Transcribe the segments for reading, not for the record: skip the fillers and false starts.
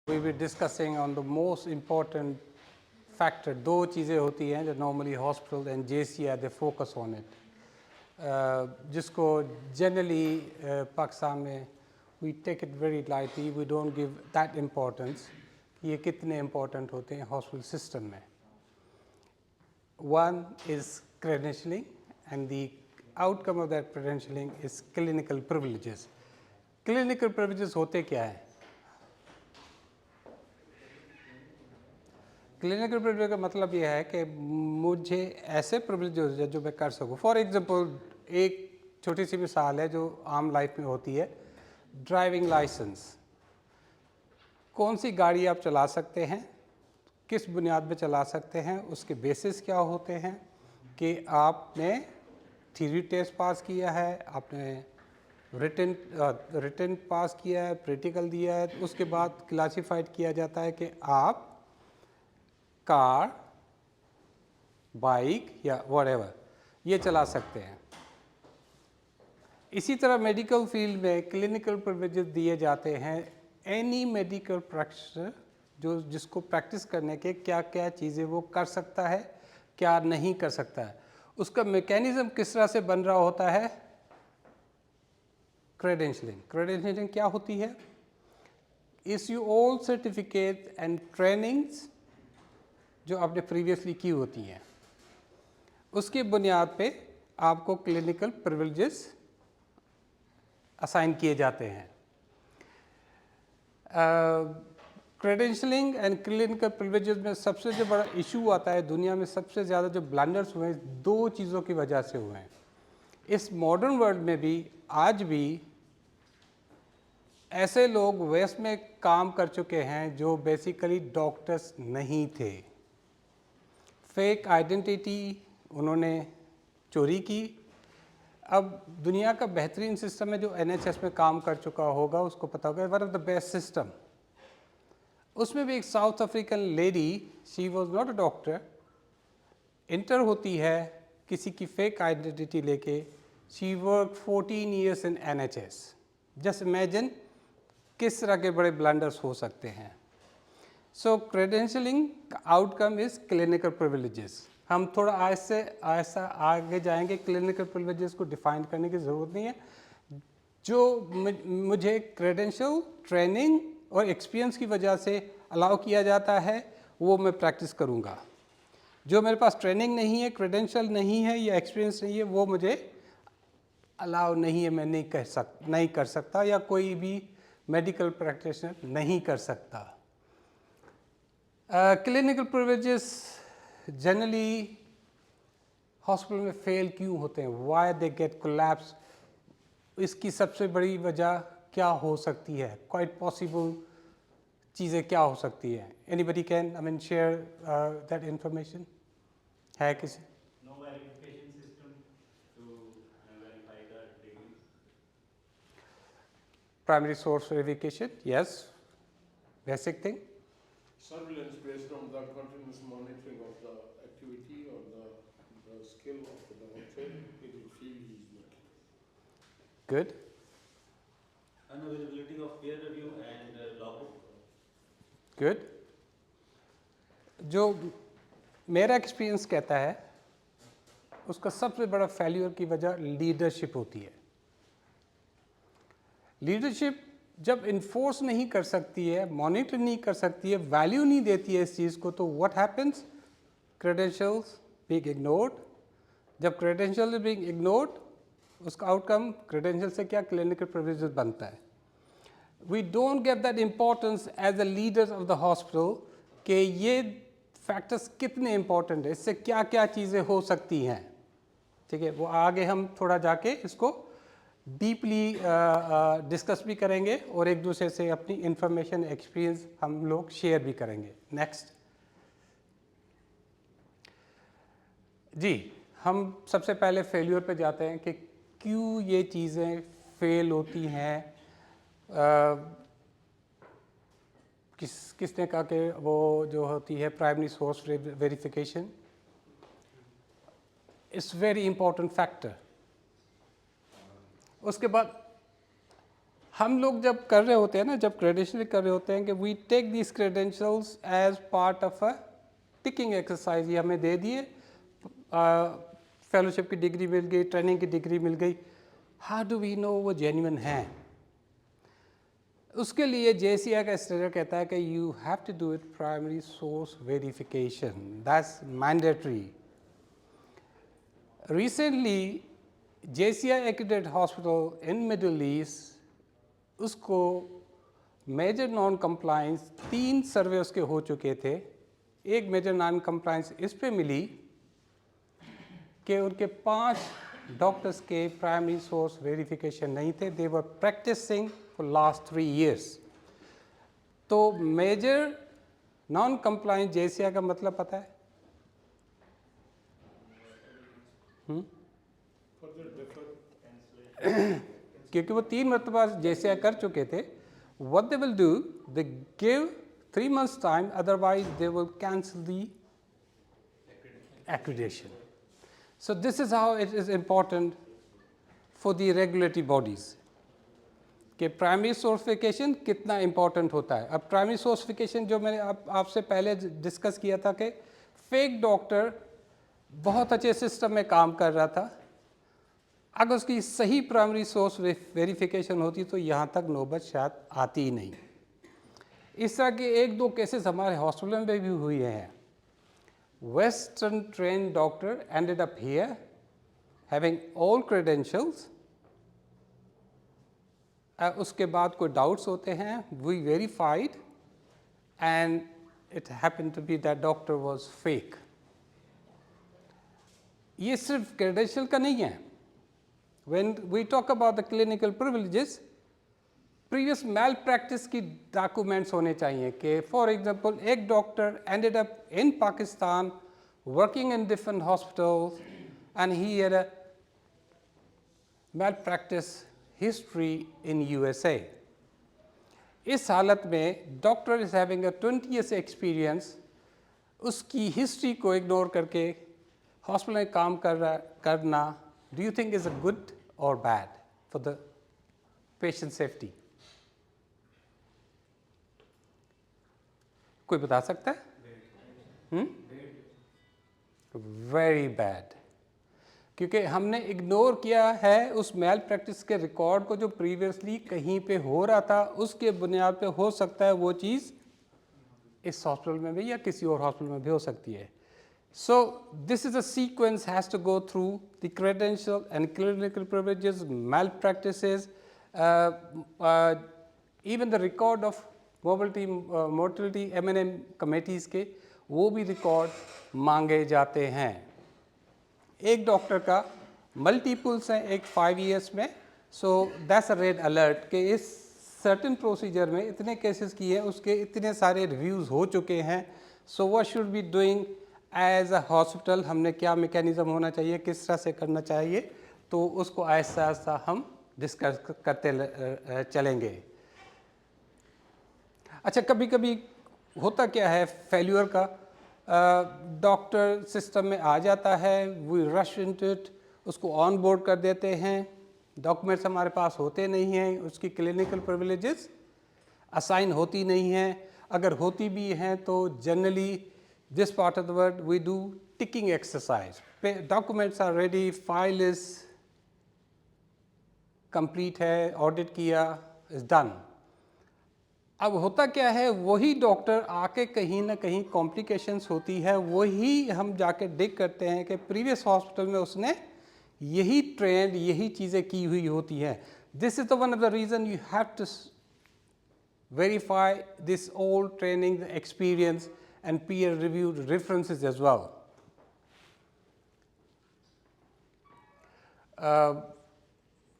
We will be discussing on the most important factor. दो चीज़ें होती हैं जो normally hospital and JCI they focus on it. जिसको generally पाकिस्तान में we take it very lightly. We don't give that importance. ये कितने important होते हैं hospital system में. One is credentialing, and the outcome of that credentialing is clinical privileges. Clinical privileges होते क्या हैं? क्लिनिकल प्रिविलेज का मतलब यह है कि मुझे ऐसे प्रिविलेज जो मैं कर सकूं. फॉर एग्जांपल एक छोटी सी मिसाल है जो आम लाइफ में होती है. Driving licence. कौन सी गाड़ी आप चला सकते हैं, किस बुनियाद पे चला सकते हैं, उसके बेसिस क्या होते हैं कि आपने थ्योरी टेस्ट पास किया है, आपने रिटन पास किया है, प्रैक्टिकल दिया है. उसके बाद क्लासिफाइड किया जाता है कि आप कार, बाइक या व्हाटएवर ये चला सकते हैं. इसी तरह मेडिकल फील्ड में क्लिनिकल प्रिविलेजेस दिए जाते हैं. एनी मेडिकल प्रैक्टिशनर जो जिसको प्रैक्टिस करने के क्या क्या चीज़ें वो कर सकता है, क्या नहीं कर सकता है, उसका मैकेनिज्म किस तरह से बन रहा होता है. क्रेडेंशियलिंग. क्रेडेंशियलिंग क्या होती है? Issue all certificate and trainings जो आपने प्रीवियसली की होती हैं, उसकी बुनियाद पे आपको क्लिनिकल प्रिविलेजेस असाइन किए जाते हैं. क्रेडेंशियलिंग एंड क्लिनिकल प्रिविलेजेस में सबसे जो बड़ा इशू आता है, दुनिया में सबसे ज़्यादा जो ब्लंडर्स हुए हैं, दो चीज़ों की वजह से हुए हैं. इस मॉडर्न वर्ल्ड में भी आज भी ऐसे लोग वेस्ट में काम कर चुके हैं जो बेसिकली डॉक्टर्स नहीं थे. फेक आइडेंटिटी उन्होंने चोरी की. अब दुनिया का बेहतरीन सिस्टम है जो NHS में काम कर चुका होगा, उसको पता होगा, one of the best system. उसमें भी एक south African lady, she was not a doctor, inter होती है किसी की फेक आइडेंटिटी लेके. She work 14 years in NHS. Just imagine किस तरह के बड़े ब्लंडर्स हो सकते हैं. सो क्रेडेंशियलिंग का आउटकम इज क्लिनिकल प्रिविलेजेस. हम थोड़ा ऐसा आगे जाएंगे. क्लिनिकल प्रिविलेजेस को डिफाइन करने की ज़रूरत नहीं है. जो मुझे क्रेडेंशियल, ट्रेनिंग और एक्सपीरियंस की वजह से अलाउ किया जाता है वो मैं प्रैक्टिस करूँगा. जो मेरे पास ट्रेनिंग नहीं है, क्रेडेंशियल नहीं है या एक्सपीरियंस नहीं है, वो मुझे अलाउ नहीं है, मैं नहीं कर सकता या कोई भी मेडिकल प्रैक्टिशनर नहीं कर सकता. क्लिनिकल प्रिविलेजेस जनरली हॉस्पिटल में फेल क्यों होते हैं? Why they get collapse? इसकी सबसे बड़ी वजह क्या हो सकती है? क्वाइट पॉसिबल चीज़ें क्या हो सकती है? Anybody can share that information? है किसी? No verification system to verify the degree. Primary source verification, yes, basic thing. Surveillance based on the continuous monitoring of the activity or the skill of the doctor in the field he is working. Good. Unavailability of peer review and logbook. Good. जो मेरा experience कहता है उसका सबसे बड़ा failure की वजह leadership होती है. लीडरशिप जब इन्फोर्स नहीं कर सकती है, मॉनिटर नहीं कर सकती है, वैल्यू नहीं देती है इस चीज़ को, तो what happens? Credentials being ignored. जब क्रेडेंशियल बीइंग इग्नोर्ड, उसका आउटकम क्रेडेंशियल से क्या? क्लिनिकल प्रिविलेजेस बनता है. We don't give that importance as a leaders of the hospital कि ये फैक्टर्स कितने इंपॉर्टेंट है, इससे क्या क्या चीज़ें हो सकती हैं. ठीक है, वो आगे हम थोड़ा जाके इसको डीपली डिस्कस भी करेंगे और एक दूसरे से अपनी इंफॉर्मेशन, एक्सपीरियंस हम लोग शेयर भी करेंगे. नेक्स्ट जी, हम सबसे पहले फेल्यूर पे जाते हैं कि क्यों ये चीज़ें फेल होती हैं. किसने कहा कि वो जो होती है primary source verification, it's very important factor. उसके बाद हम लोग जब कर रहे होते हैं ना, जब क्रेडेंशियलिंग कर रहे होते हैं कि we take this credentials as part of a ticking exercise, ये हमें दे दिए, फेलोशिप की डिग्री मिल गई, ट्रेनिंग की डिग्री मिल गई, हाउ डू वी नो वो जेन्युइन है? उसके लिए JCI का स्टैंडर्ड कहता है कि you have to do it primary source verification, that's mandatory. Recently JCI accredited hospital in Middle East, उसको मेजर नॉन कंप्लायंस 3 सर्वे उसके हो चुके थे। एक मेजर नॉन कंप्लायंस इस पे मिली कि उनके 5 डॉक्टर्स के प्राइमरी सोर्स वेरिफिकेशन नहीं थे, they were practising for last 3 years। तो मेजर नॉन कंप्लायंस JCI का मतलब पता है? क्योंकि वो 3 मरतबा JCI कर चुके थे। What they will do, they give 3 months time, otherwise they will cancel the accreditation. So this is how it is important for the regulatory bodies कि प्राइमरी सोर्सिफिकेशन कितना इम्पोर्टेंट होता है। अब प्राइमरी सोर्सिफिकेशन जो मैंने आपसे पहले डिस्कस किया था कि फेक डॉक्टर बहुत अच्छे सिस्टम में काम कर रहा था, अगर उसकी सही प्राइमरी सोर्स वेरिफिकेशन होती तो यहाँ तक नौबत शायद आती ही नहीं। इस तरह के 1-2 केसेस हमारे हॉस्पिटल में भी हुए हैं। Western train doctor ended up here having all credentials, उसके बाद कोई डाउट्स होते हैं, we verified and it happened to be that doctor was fake. ये सिर्फ क्रेडेंशियल का नहीं है। When we talk about the clinical privileges, previous malpractice की documents होने चाहिए कि for example एक doctor ended up in Pakistan working in different hospitals and he had a malpractice history in USA. इस हालत में doctor is having a 20 years experience, उसकी history को इग्नोर करके हॉस्पिटल में काम करना, do you think is a good or bad for the patient safety? कोई बता सकता है? Very bad, क्योंकि हमने इग्नोर किया है उस मेल प्रैक्टिस के रिकॉर्ड को जो प्रीवियसली कहीं पे हो रहा था, उसके बुनियाद पे हो सकता है वो चीज़ इस हॉस्पिटल में भी या किसी और हॉस्पिटल में भी हो सकती है। So this is a sequence has to go through the credential and clinical privileges, malpractices, even the record of mortality M&M committees के वो भी रिकॉर्ड मांगे जाते हैं। एक डॉक्टर का मल्टीपल्स हैं एक 5 years में, so that's a red alert कि इस सर्टेन प्रोसीजर में इतने केसेस किए हैं, उसके इतने सारे रिव्यूज़ हो चुके हैं। So what should be doing as a hospital, हमने क्या मैकेनिज़्म होना चाहिए, किस तरह से करना चाहिए, तो उसको आहिस्ता आहिस्ता हम डिस्कस करते चलेंगे। अच्छा, कभी कभी होता क्या है फेल्यूर का, डॉक्टर सिस्टम में आ जाता है, वी रश इनटू इट, उसको ऑन बोर्ड कर देते हैं, डॉक्यूमेंट्स हमारे पास होते नहीं हैं, उसकी क्लिनिकल प्रिविलेजेस असाइन होती नहीं हैं, अगर होती भी हैं तो generally this part of the world we do ticking exercise. Documents are ready, file is complete है, audit किया, is done. अब होता क्या है, वही डॉक्टर आके कहीं ना कहीं कॉम्प्लिकेशंस होती है, वही हम जाके डिग करते हैं कि प्रीवियस हॉस्पिटल में उसने यही ट्रेंड, यही चीज़ें की हुई होती हैं। This is the one of the reason you have to verify this old training experience and peer-reviewed references as well.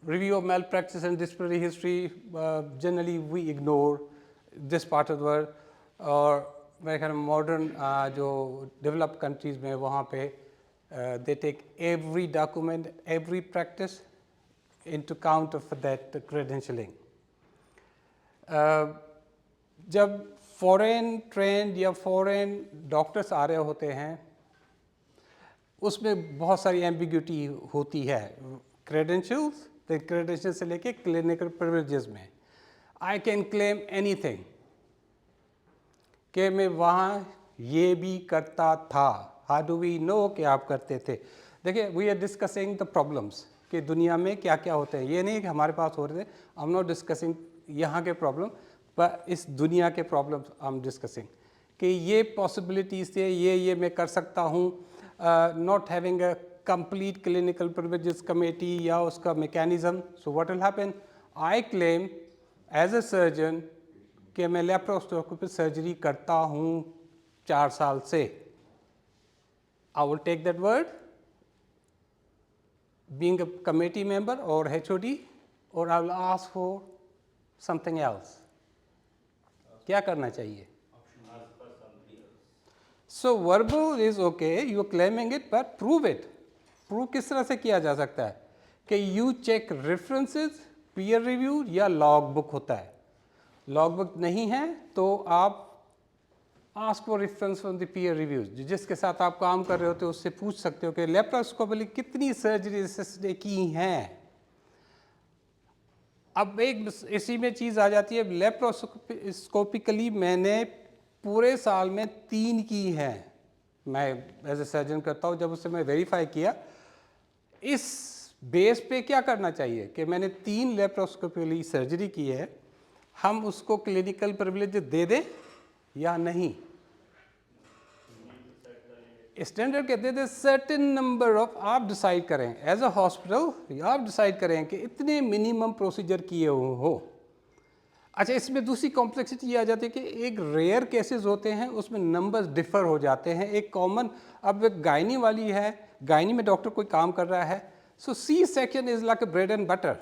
Review of malpractice and disciplinary history, generally we ignore this part of the world, और मेरे ख्याल में modern जो developed countries में वहाँ पे they take every document, every practice into count of that credentialing. जब foreign trend या फॉरेन डॉक्टर्स आ रहे होते हैं, उसमें बहुत सारी एम्बिग्यूटी होती है क्रेडेंशियल्स से लेके क्लिनिकल प्रिविलेजेस में। आई कैन क्लेम एनीथिंग कि मैं वहाँ ये भी करता था. हाउ डू वी नो कि आप करते थे? देखिए, we are discussing the problems कि दुनिया में क्या क्या होते हैं. ये नहीं कि हमारे पास हो रहे थे. आई एम नॉट डिस्कसिंग यहाँ के प्रॉब्लम, पर इस दुनिया के प्रॉब्लम्स आई एम डिस्कसिंग कि ये पॉसिबिलिटीज़ थे, ये मैं कर सकता हूँ. Not having a complete clinical privileges committee या उसका mechanism. So what will happen? I claim as a surgeon कि मैं लेप्रोस्कोपी सर्जरी करता हूँ 4 साल से. I will take that word being a committee member or HOD, or I will ask for something else. क्या करना चाहिए? Ask for somebody else. So verbal is okay, you are claiming it, but prove it. Prove किस तरह से किया जा सकता है कि you check references, peer review या log book होता है. log book नहीं है तो आप ask for reference from the peer reviews. जिसके साथ आप काम कर रहे होते हो उससे पूछ सकते हो कि लेप्रोस्कोपी कितनी सर्जरीज इसने की हैं. अब एक इसी में चीज़ आ जाती है, लेप्रोस्कोपिकली मैंने पूरे साल में 3 की हैं. मैं एज ए सर्जन करता हूँ. जब उससे मैं वेरीफाई किया, इस बेस पे क्या करना चाहिए कि मैंने 3 लेप्रोस्कोपिकली सर्जरी की है, हम उसको क्लिनिकल प्रिविलेज दे दें या नहीं? स्टैंडर्ड कहते थे सर्टेन नंबर ऑफ, आप डिसाइड करें एज अ हॉस्पिटल, आप डिसाइड करें कि इतने मिनिमम प्रोसीजर किए हो. अच्छा, इसमें दूसरी कॉम्प्लेक्सिटी ये आ जाती है कि एक रेयर केसेस होते हैं उसमें नंबर्स डिफर हो जाते हैं. एक कॉमन, अब एक गायनी वाली है, गायनी में डॉक्टर कोई काम कर रहा है, so C section is like bread and butter.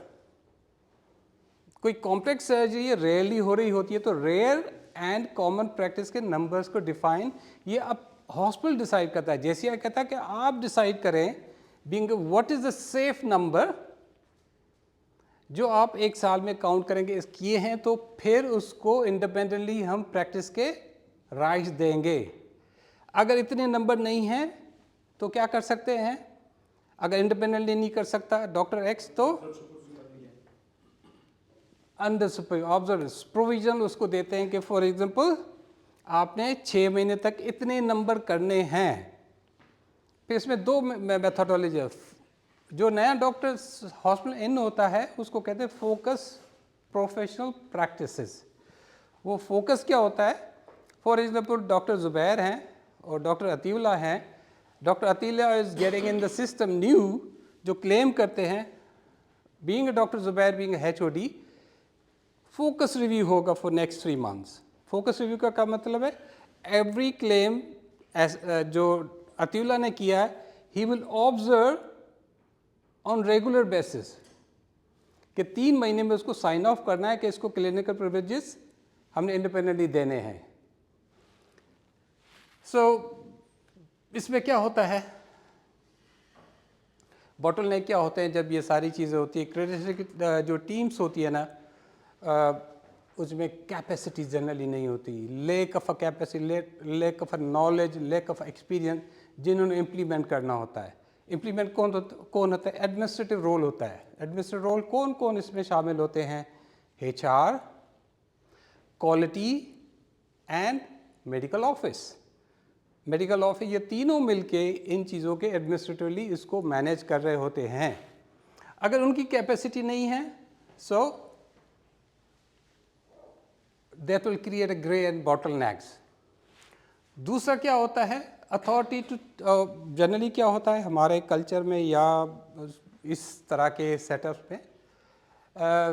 कोई कॉम्प्लेक्स सर्जरी रेयरली हो रही होती है, तो रेयर एंड कॉमन प्रैक्टिस के नंबर्स को डिफाइन ये अब हॉस्पिटल डिसाइड करता है. जैसे ये कहता है कि आप डिसाइड करें being what is the safe number जो आप एक साल में काउंट करेंगे इस किए हैं, तो फिर उसको इंडिपेंडेंटली हम प्रैक्टिस के राइट्स देंगे. अगर इतने नंबर नहीं हैं तो क्या कर सकते हैं? अगर इंडिपेंडेंटली नहीं कर सकता डॉक्टर एक्स, तो अंडर ऑब्जर्वेंस प्रोविजन उसको देते हैं कि फॉर एग्जांपल आपने 6 महीने तक इतने नंबर करने हैं. फिर इसमें 2 मेथोडोलॉजी है. जो नया डॉक्टर हॉस्पिटल इन होता है उसको कहते हैं फोकस प्रोफेशनल प्रैक्टिसेस. वो फोकस क्या होता है? फॉर एग्जांपल डॉक्टर जुबैर हैं और डॉक्टर अतीउल्ला हैं. Doctor Atiullah is getting in the system new, जो क्लेम करते हैं being doctor Zubair being HOD, focus review होगा for next 3 months. Focus review का क्या मतलब है? एवरी क्लेम जो अतीउल्ला ने किया है, he will observe on regular basis कि 3 महीने में उसको साइन ऑफ करना है कि इसको क्लिनिकल प्रिविलेजेस हमने इंडिपेंडेंटली देने हैं. सो इसमें क्या होता है? बॉटल नेक क्या होते हैं जब ये सारी चीज़ें होती है? क्रिटिकल जो टीम्स होती है ना, उसमें कैपेसिटी जनरली नहीं होती. Lake of a capacity, lake of a knowledge, lake of experience जिन्होंने इम्प्लीमेंट करना होता है. इम्प्लीमेंट कौन होता है? एडमिनिस्ट्रेटिव रोल होता है. एडमिनिस्ट्रेटिव रोल कौन कौन इसमें शामिल होते हैं? HR, quality and medical office. Medical office, ये तीनों मिलके इन चीज़ों के एडमिनिस्ट्रेटिवली इसको मैनेज कर रहे होते हैं. अगर उनकी कैपेसिटी नहीं है, सो that will create a gray and bottlenecks. दूसरा क्या होता है? अथॉरिटी टू, जनरली क्या होता है हमारे कल्चर में या इस तरह के सेटअप में,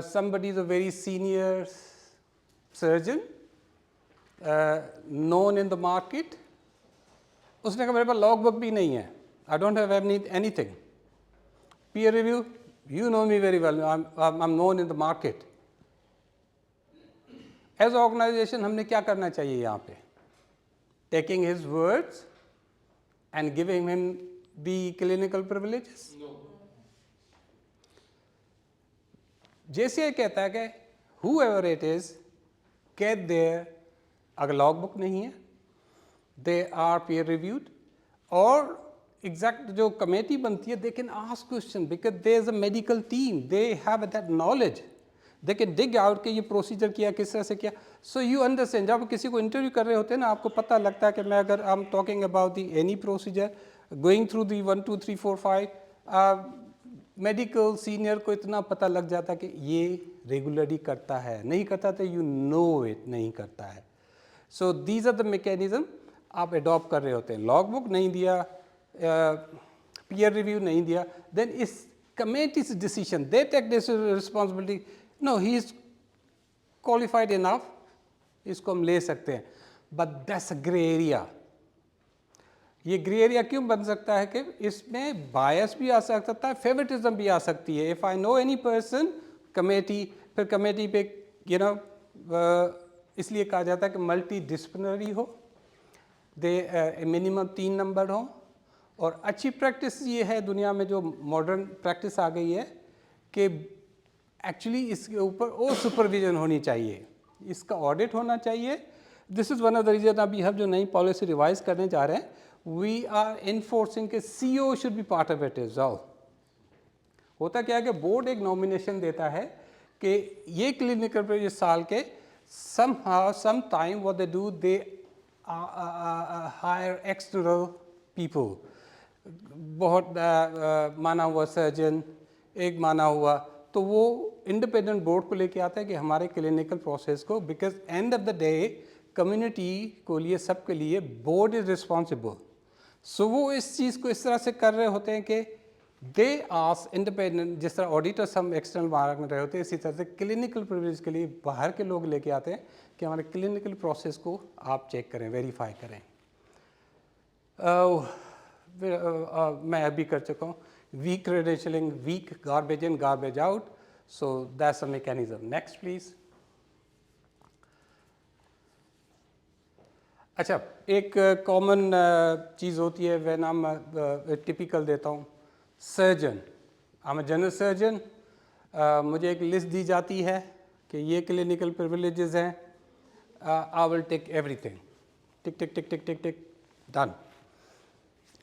somebody is a very senior surgeon known in the market, उसने कहा मेरे पास लॉग बुक भी नहीं है, I don't have anything. Peer review, you know me very well, I'm known in the market. As organisation हमने क्या करना चाहिए यहाँ पे? Taking his words and giving him the clinical privileges? जैसे कहता है कि whoever it is get there, अगर लॉग बुक नहीं है, they are peer reviewed, और एग्जैक्ट जो कमेटी बनती है they can ask question because there is a medical team, they have that knowledge. They can dig out कि ये procedure किया किस तरह से किया. सो यू अंडरस्टैंड, जब किसी को इंटरव्यू कर रहे होते हैं ना, आपको पता लगता है कि मैं अगर I am talking about the any procedure going through the 1 2 3 4 5, medical senior को इतना पता लग जाता कि ये रेगुलरली करता है, नहीं करता तो यू नो इट नहीं करता है. So these are the mechanism आप अडॉप्ट कर रहे होते हैं. लॉग बुक नहीं दिया, पीयर रिव्यू नहीं दिया, देन इस committee's decision, they take this responsibility. No, he is qualified enough, इसको हम ले सकते हैं. But that's a grey area. ये ग्रे एरिया क्यों बन सकता है कि इसमें बायस भी आ सकता है, फेवरेटिज्म भी आ सकती है. If I know any person, committee, फिर कमेटी पे यू नो इसलिए कहा जाता है कि मल्टी डिसिप्लिनरी हो, दे मिनिमम 3 नंबर हो. और अच्छी प्रैक्टिस ये है दुनिया में जो मॉडर्न प्रैक्टिस आ गई है कि एक्चुअली इसके ऊपर ओ सुपरविजन होनी चाहिए, इसका ऑडिट होना चाहिए. This is one of the reason अभी हम जो नई पॉलिसी रिवाइज करने जा रहे हैं, वी आर इन्फोर्सिंग के CEO should be part of it is all. होता क्या है कि बोर्ड एक नॉमिनेशन देता है कि ये क्लिनिकल पर इस साल के some time what they do, they hire external people. बहुत माना हुआ सर्जन, एक माना हुआ, तो वो इंडिपेंडेंट बोर्ड को लेके आता है कि हमारे क्लिनिकल प्रोसेस को, because and of the day community को लिए, सबके लिए बोर्ड इज रिस्पॉन्सिबल. सो वो इस चीज़ को इस तरह से कर रहे होते हैं कि दे आस इंडिपेंडेंट, जिस तरह ऑडिटर्स हम एक्सटर्नल बाहर में रहे होते हैं, इसी तरह से क्लिनिकल प्रिविलेज के लिए बाहर के लोग लेके आते हैं कि हमारे क्लिनिकल प्रोसेस को आप चेक करें, वेरीफाई करें. मैं अभी कर चुका हूँ. Weak credentialing, weak garbage in garbage out. So that's a mechanism. Next please. अच्छा, एक कॉमन चीज़ होती है, वह नाम टिपिकल देता हूँ. Surgeon, I am a general surgeon, मुझे एक लिस्ट दी जाती है कि ये क्लिनिकल प्रिविलेजेस हैं, I will take everything, tick tick tick tick tick tick, done.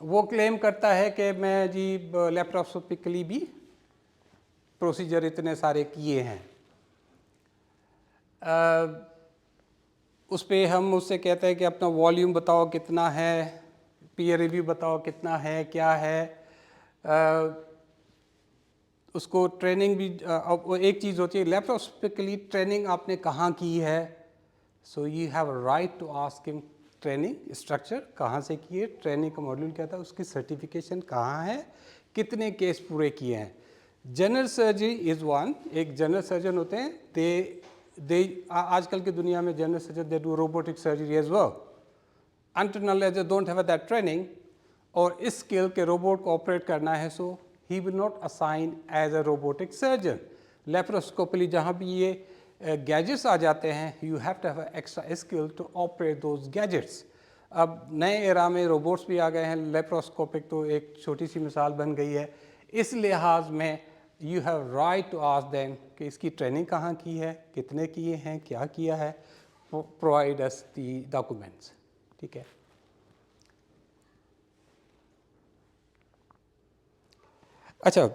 वो क्लेम करता है कि मैं जी लेप्रोस्कोपिकली भी प्रोसीजर इतने सारे किए हैं. उस पर हम उससे कहते हैं कि अपना वॉल्यूम बताओ कितना है, पीयर रिव्यू बताओ कितना है, क्या है. उसको ट्रेनिंग भी एक चीज़ होती है, लेप्रोस्कोपिकली ट्रेनिंग आपने कहाँ की है. So you have a right to ask him training structure कहाँ से किए, ट्रेनिंग का मॉड्यूल क्या था, उसकी सर्टिफिकेशन कहाँ है, कितने केस पूरे किए हैं. General surgery is one. एक जनरल सर्जन होते हैं, दे आजकल की दुनिया में general surgeon they do robotic surgery as well, until they don't have that training और इस स्किल के रोबोट को ऑपरेट करना है. So he will not assign as a robotic surgeon. Laparoscopically जहाँ भी ये गैजेट्स आ जाते हैं, you have to have extra skill to operate those gadgets. अब नए एरा में रोबोट्स भी आ गए हैं, लेप्रोस्कोपिक तो एक छोटी सी मिसाल बन गई है. इस लिहाज में you have right to ask them कि इसकी ट्रेनिंग कहाँ की है, कितने किए हैं, क्या किया है, प्रोवाइड अस दी डॉक्यूमेंट्स. ठीक है. अच्छा,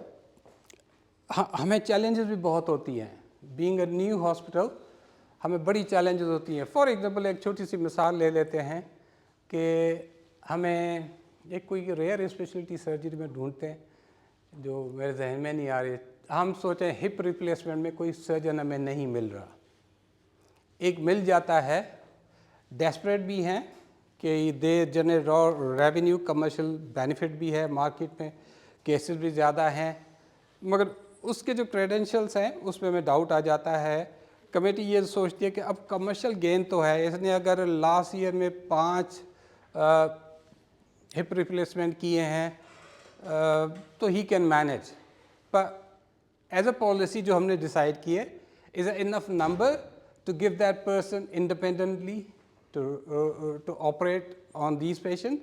हमें चैलेंजेस भी बहुत होती हैं. बीइंग अ न्यू हॉस्पिटल हमें बड़ी चैलेंजेस होती हैं. फॉर एग्जांपल एक छोटी सी मिसाल ले लेते हैं कि हमें एक कोई रेयर स्पेशलिटी सर्जरी में ढूंढते हैं जो मेरे जहन में नहीं आ रही. हम सोचें हिप रिप्लेसमेंट में कोई सर्जन हमें नहीं मिल रहा. एक मिल जाता है, डेस्परेट भी हैं कि they generate revenue, commercial benefit भी है, मार्केट में केसेस भी ज़्यादा हैं, मगर उसके जो क्रेडेंशियल्स हैं उसमें हमें डाउट आ जाता है. कमेटी ये सोचती है कि अब कमर्शियल गेन तो है, इसने अगर लास्ट ईयर में 5 हिप रिप्लेसमेंट किए हैं तो ही कैन मैनेज. पर एज अ पॉलिसी जो हमने डिसाइड की है, is enough number to give that person independently to operate on these patient,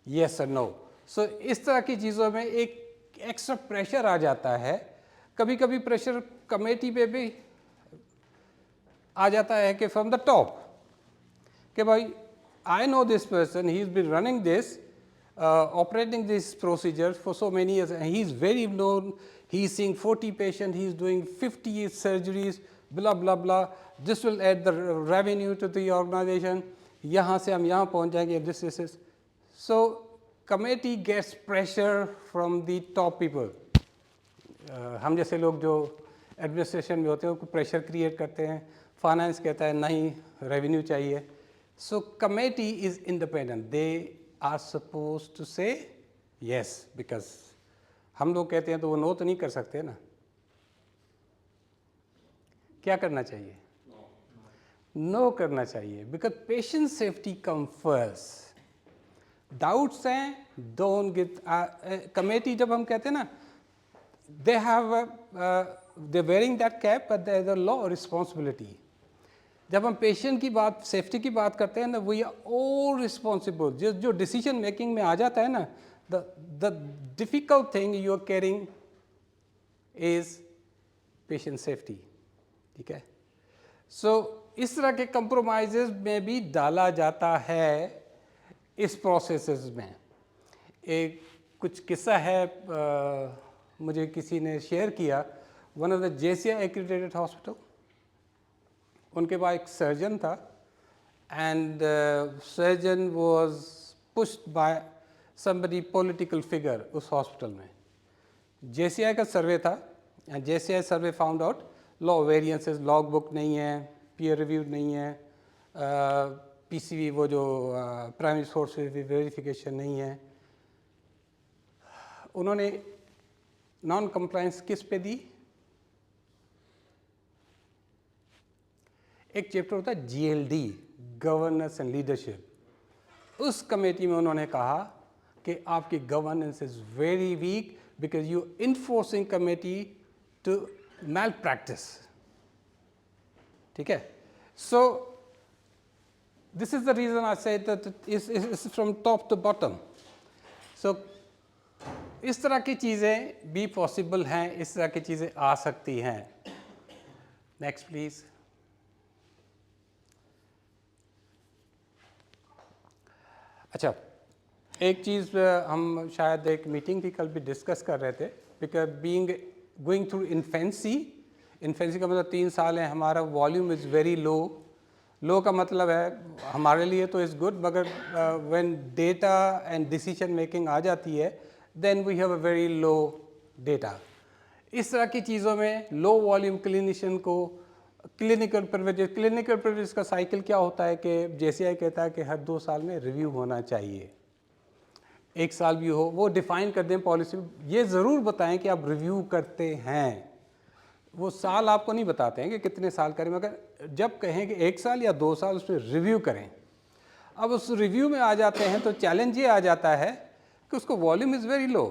yes और नो. सो इस तरह की चीज़ों में एक एक्स्ट्रा प्रेशर आ जाता है. कभी कभी प्रेशर कमेटी पे भी आ जाता है कि फ्रॉम द टॉप कि भाई I know this person, he is been running this, operating this procedure for so many years, and he is very known, he is seeing 40 patients, he is doing 50 surgeries, blah blah blah, this will add the revenue to the organization, यहाँ से हम यहाँ पहुँच जाएंगे, this is. So committee gets pressure from the top people. हम जैसे लोग जो एडमिनिस्ट्रेशन में होते हैं वो प्रेशर क्रिएट करते हैं, फाइनेंस कहता है नहीं रेवेन्यू चाहिए. So committee is independent, they are suppose to say yes, because हम लोग कहते हैं तो वो नो तो नहीं कर सकते ना. क्या करना चाहिए? नो करना चाहिए, because patient safety come first. Doubts हैं, डोंट गेट. कमेटी जब हम कहते हैं ना, they have they're wearing that cap, but there is a law responsibility. जब हम पेशेंट की बात, सेफ्टी की बात करते हैं ना, वी आर ऑल रिस्पॉन्सिबल. जो डिसीजन मेकिंग में आ जाता है ना, the difficult thing you are carrying is patient safety. ठीक है. सो इस तरह के कंप्रोमाइजेस में भी डाला जाता है इस प्रोसेसेस में. एक कुछ किस्सा है मुझे किसी ने शेयर किया. One of the JCI accredited hospital, उनके पास एक सर्जन था, and surgeon was pushed by somebody political figure उस हॉस्पिटल में. JCI का सर्वे था, and JCI survey found out law variances, log book नहीं है, पीयर रिव्यू नहीं है, PCV वो जो प्राइमरी सोर्स वेरिफिकेशन नहीं है. उन्होंने नॉन कंप्लायंस किस पे दी? एक चैप्टर होता है GLD, गवर्नेंस एंड लीडरशिप. उस कमेटी में उन्होंने कहा कि आपकी governance is very weak because you enforcing committee to malpractice. ठीक है. So this is the reason I said that is from top to bottom. So इस तरह की चीज़ें भी पॉसिबल हैं, इस तरह की चीज़ें आ सकती हैं. Next please. अच्छा, एक चीज़ हम शायद एक मीटिंग थी कल भी डिस्कस कर रहे थे, because being going through infancy का मतलब 3 साल है, हमारा volume is very low. Low का मतलब है हमारे लिए तो इज़ गुड, मगर when data and decision making आ जाती है then we have a very low data. इस तरह की चीज़ों में लो वॉल्यूम क्लिनिशियन को क्लिनिकल प्रिविलेज का साइकिल क्या होता है कि JCI कहता है कि हर 2 साल में रिव्यू होना चाहिए. 1 साल भी हो, वो डिफाइन कर दें पॉलिसी. ये ज़रूर बताएं कि आप रिव्यू करते हैं. वो साल आपको नहीं बताते हैं कि कितने साल करें, मगर जब कहें कि 1 साल या 2 साल उसमें रिव्यू करें. अब उस रिव्यू में आ जाते हैं तो चैलेंज ये आ जाता है कि उसको volume is very low.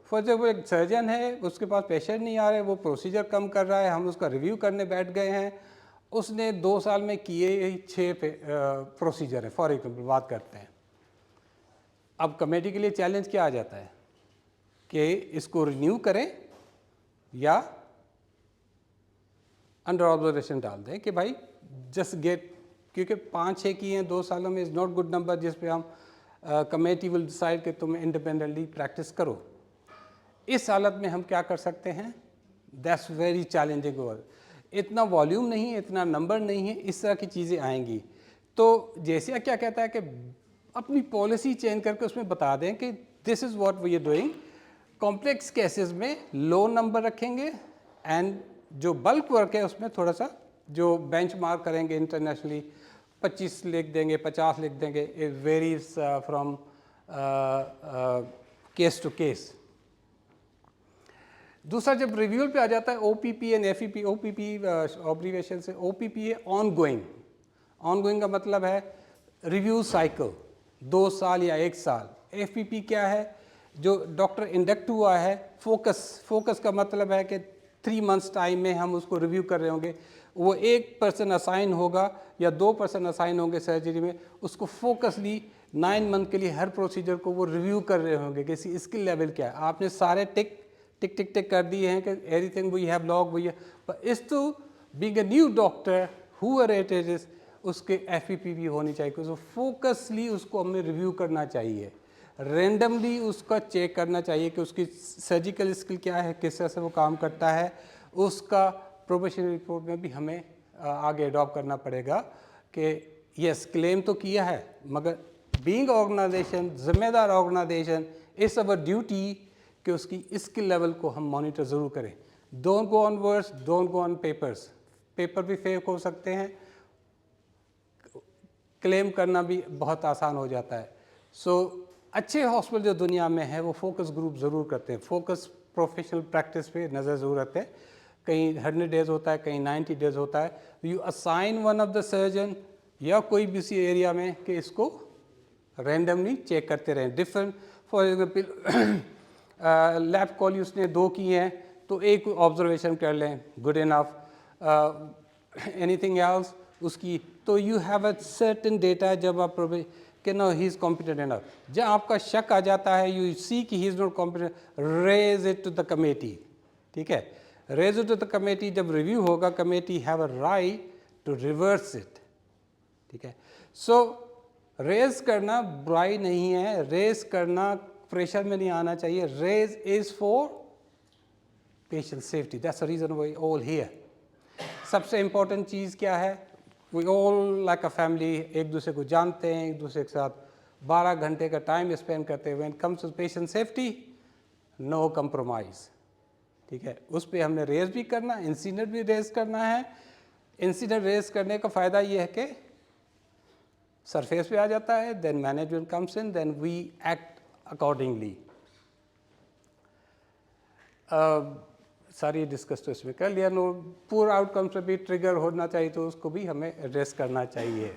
For example एक सर्जन है, उसके पास पेशेंट नहीं आ रहे, वो प्रोसीजर कम कर रहा है, हम उसका रिव्यू करने बैठ गए हैं, उसने 2 साल में किए 6 प्रोसीजर है, फॉर एग्जाम्पल बात करते हैं. अब कमेटी के लिए चैलेंज क्या आ जाता है कि इसको रिन्यू करें या अंडर ऑब्जर्वेशन डाल दें कि भाई जस्ट गेट, क्योंकि 5-6 किए हैं 2 सालों में इज़ नॉट गुड नंबर जिस पे हम कमेटी विल डिसाइड कि तुम इंडिपेंडेंटली प्रैक्टिस करो. इस हालत में हम क्या कर सकते हैं? That's very challenging. ओवर इतना वॉल्यूम नहीं है, इतना नंबर नहीं है, इस तरह की चीज़ें आएंगी. तो JCI क्या कहता है कि अपनी पॉलिसी चेंज करके उसमें बता दें कि this is what we are doing. Complex cases में लो नंबर रखेंगे, एंड जो बल्क वर्क है उसमें थोड़ा सा जो बेंचमार्क करेंगे इंटरनेशनली 25 लिख देंगे, 50 लिख देंगे. It varies from case to case. दूसरा जब रिव्यू पे आ जाता है OPP and FEP, OPP observation से, OPP है ऑन गोइंग का मतलब है रिव्यू साइकिल 2 साल या 1 साल. FEP क्या है? जो डॉक्टर इंडक्ट हुआ है. फोकस का मतलब है कि 3 मंथ्स टाइम में हम उसको रिव्यू कर रहे होंगे. वो 1 पर्सन असाइन होगा या 2 पर्सन असाइन होंगे सर्जरी में, उसको फोकसली 9 मंथ के लिए हर प्रोसीजर को वो रिव्यू कर रहे होंगे कि स्किल लेवल क्या है. आपने सारे टिक कर दिए हैं कि everything we have log, we is to being a new doctor where it is, उसके FEP भी होनी चाहिए, क्योंकि फोकसली उसको हमें रिव्यू करना चाहिए. रेंडमली उसका चेक करना चाहिए कि उसकी सर्जिकल स्किल क्या है, किस तरह से वो काम करता है। उसका प्रोबेशनरी रिपोर्ट में भी हमें आगे अडॉप्ट करना पड़ेगा कि यस क्लेम तो किया है, मगर बीइंग ऑर्गेनाइजेशन, जिम्मेदार ऑर्गेनाइजेशन, इट्स अवर ड्यूटी कि उसकी स्किल लेवल को हम मॉनिटर ज़रूर करें। Don't go on words, don't go on papers. Paper भी फेक हो सकते हैं, क्लेम करना भी बहुत आसान हो जाता है। सो अच्छे हॉस्पिटल जो दुनिया में है वो फोकस ग्रुप ज़रूर करते हैं, फोकस प्रोफेशनल प्रैक्टिस पे नज़र ज़रूर रखते हैं। कहीं 100 डेज़ होता है, कहीं 90 डेज़ होता है। You assign one of the surgeon या कोई भी इसी एरिया में कि इसको रैंडमली चेक करते रहें। डिफरेंट फॉर एग्जाम्पल लैब कॉली उसने 2 की हैं तो एक ऑब्जर्वेशन कर लें, गुड इनफ। एनीथिंग एल्स उसकी, तो you have a certain data जब आप कि know he is competent enough. जब आपका शक आ जाता है, यू सी कि he is not competent, raise it to the committee. ठीक है, raise it to the committee. जब रिव्यू होगा, committee have a right to reverse it. ठीक है, सो रेज करना बुराई नहीं है, रेज करना प्रेशर में नहीं आना चाहिए। Raise is for patient safety, that's the reason we all here. सबसे इम्पोर्टेंट चीज़ क्या है, we all like a family, एक दूसरे को जानते हैं, एक दूसरे के साथ 12 घंटे का टाइम स्पेंड करते हैं। When comes to patient safety, no compromise. ठीक है, उस पर हमने रेज भी करना, इंसिडेंट भी रेज करना है। इंसिडेंट रेज करने का फ़ायदा ये है कि सरफेस पे आ जाता है, then management comes in, then we act accordingly. सारी डिस्कस तो इसमें कर लिया। नो पूरा आउटकम से भी ट्रिगर होना चाहिए तो उसको भी हमें एड्रेस करना चाहिए।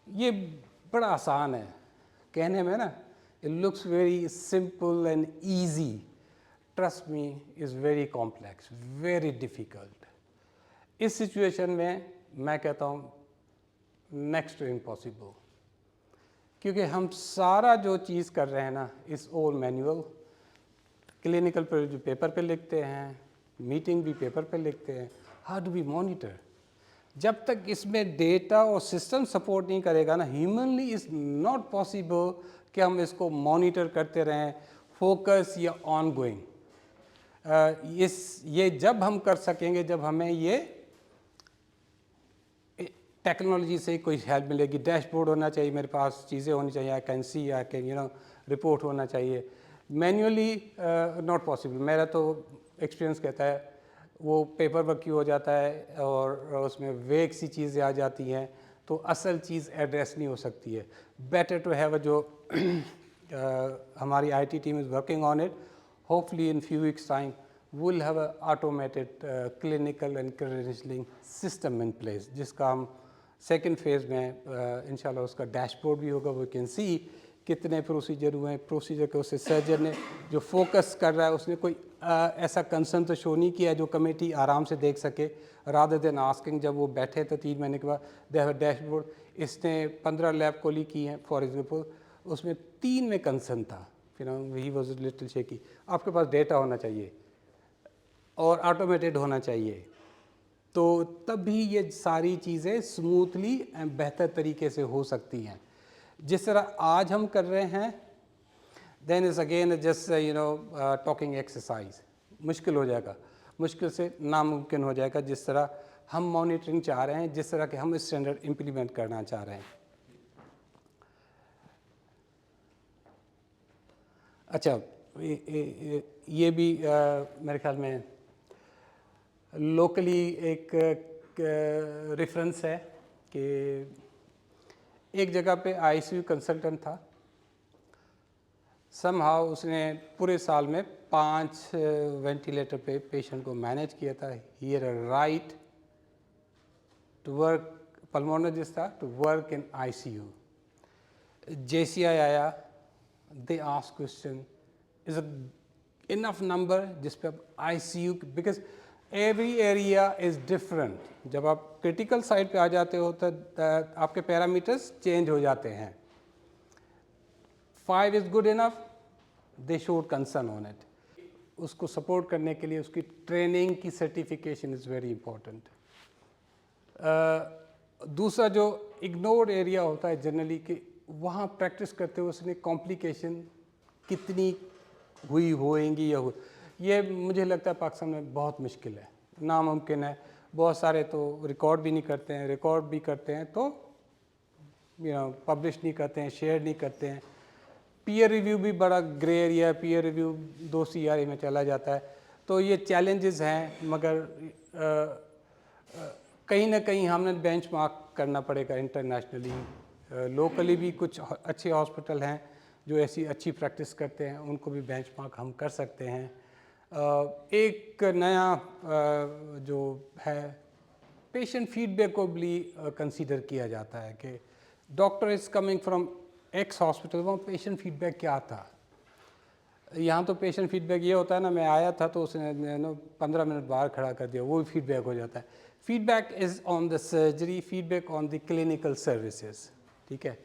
ये बड़ा आसान है कहने में ना, it looks very simple and easy, trust me is very complex, very difficult. इस सिचुएशन में मैं कहता हूँ नेक्स्ट टू इम्पॉसिबल, क्योंकि हम सारा जो चीज़ कर रहे हैं ना, इस ऑल मैनुअल। क्लिनिकल पर जो पेपर पे लिखते हैं, मीटिंग भी पेपर पे लिखते हैं, हाउ डू वी मॉनिटर? जब तक इसमें डेटा और सिस्टम सपोर्ट नहीं करेगा ना, ह्यूमनली इज़ नॉट पॉसिबल कि हम इसको मॉनिटर करते रहें, फोकस या ऑन गोइंग। ये जब हम कर सकेंगे जब हमें ये टेक्नोलॉजी से कोई हेल्प मिलेगी। डैशबोर्ड होना चाहिए मेरे पास, चीज़ें होनी चाहिए, I can see, I can report होना चाहिए। Manually not possible. मेरा तो एक्सपीरियंस कहता है वो पेपर वर्क की हो जाता है और उसमें वेग सी चीज़ें आ जाती हैं, तो असल चीज़ एड्रेस नहीं हो सकती है। बेटर टू हैव जो हमारी IT team is working on it, hopefully in few weeks time we'll have a automated clinical and credentialing system in place, जिसका हम सेकेंड फेज़ में इंशाल्लाह उसका डैशबोर्ड भी होगा। वो कैन सी कितने प्रोसीजर हुए हैं, प्रोसीजर के उससे सर्जन ने जो फोकस कर रहा है उसने कोई ऐसा कंसर्न तो शो नहीं किया जो कमेटी आराम से देख सके, रादर देन आस्किंग। जब वो बैठे तो 3 महीने के बाद दे हैव अ डैशबोर्ड, इसने 15 लैब कोली की हैं फॉर एग्जांपल, उसमें 3 में कंसर्न था, फिर ही वाज लिटिल शेकी। आपके पास डेटा होना चाहिए और ऑटोमेटेड होना चाहिए, तो तब भी ये सारी चीज़ें स्मूथली एंड बेहतर तरीके से हो सकती हैं। जिस तरह आज हम कर रहे हैं, then is again just talking exercise. मुश्किल हो जाएगा, मुश्किल से नामुमकिन हो जाएगा जिस तरह हम मॉनिटरिंग चाह रहे हैं, जिस तरह के हम स्टैंडर्ड इम्प्लीमेंट करना चाह रहे हैं। अच्छा, ये भी मेरे ख्याल में लोकली एक रेफरेंस है कि एक जगह पे ICU कंसल्टेंट था, समहाउ उसने पूरे साल में 5 वेंटिलेटर पे पेशेंट को मैनेज किया था। He had a right to work, pulmonologist था, to work in ICU। JCI आया, they ask question, is enough number जिस पे आप ICU, because every area is different. जब आप क्रिटिकल साइड पे आ जाते हो तो आपके पैरामीटर्स चेंज हो जाते हैं। 5 is good enough, they showed concern on it. उसको सपोर्ट करने के लिए उसकी ट्रेनिंग की सर्टिफिकेशन इज़ वेरी इंपॉर्टेंट। दूसरा जो इग्नोर्ड एरिया होता है जनरली कि वहाँ प्रैक्टिस करते हुए उसने कॉम्प्लिकेशन कितनी हुई होएंगी या ये मुझे लगता है पाकिस्तान में बहुत मुश्किल है, नामुमकिन है। बहुत सारे तो रिकॉर्ड भी नहीं करते हैं, रिकॉर्ड भी करते हैं तो पब्लिश नहीं करते हैं, शेयर नहीं करते हैं। पीयर रिव्यू भी बड़ा ग्रे एरिया है, पीयर रिव्यू 2 CRA में चला जाता है। तो ये चैलेंजेस हैं, मगर कहीं ना कहीं हमने बेंचमार्क करना पड़ेगा इंटरनेशनली। लोकली भी कुछ अच्छे हॉस्पिटल हैं जो ऐसी अच्छी प्रैक्टिस करते हैं, उनको भी बेंचमार्क हम कर सकते हैं। एक नया जो है पेशेंट फीडबैक को भी कंसीडर किया जाता है कि doctor is coming from x hospital, वहाँ पेशेंट फीडबैक क्या था। यहाँ तो पेशेंट फीडबैक ये होता है ना, मैं आया था तो उसने 15 मिनट बाहर खड़ा कर दिया, वो भी फीडबैक हो जाता है। Feedback is on the surgery, feedback on the clinical services, ठीक है।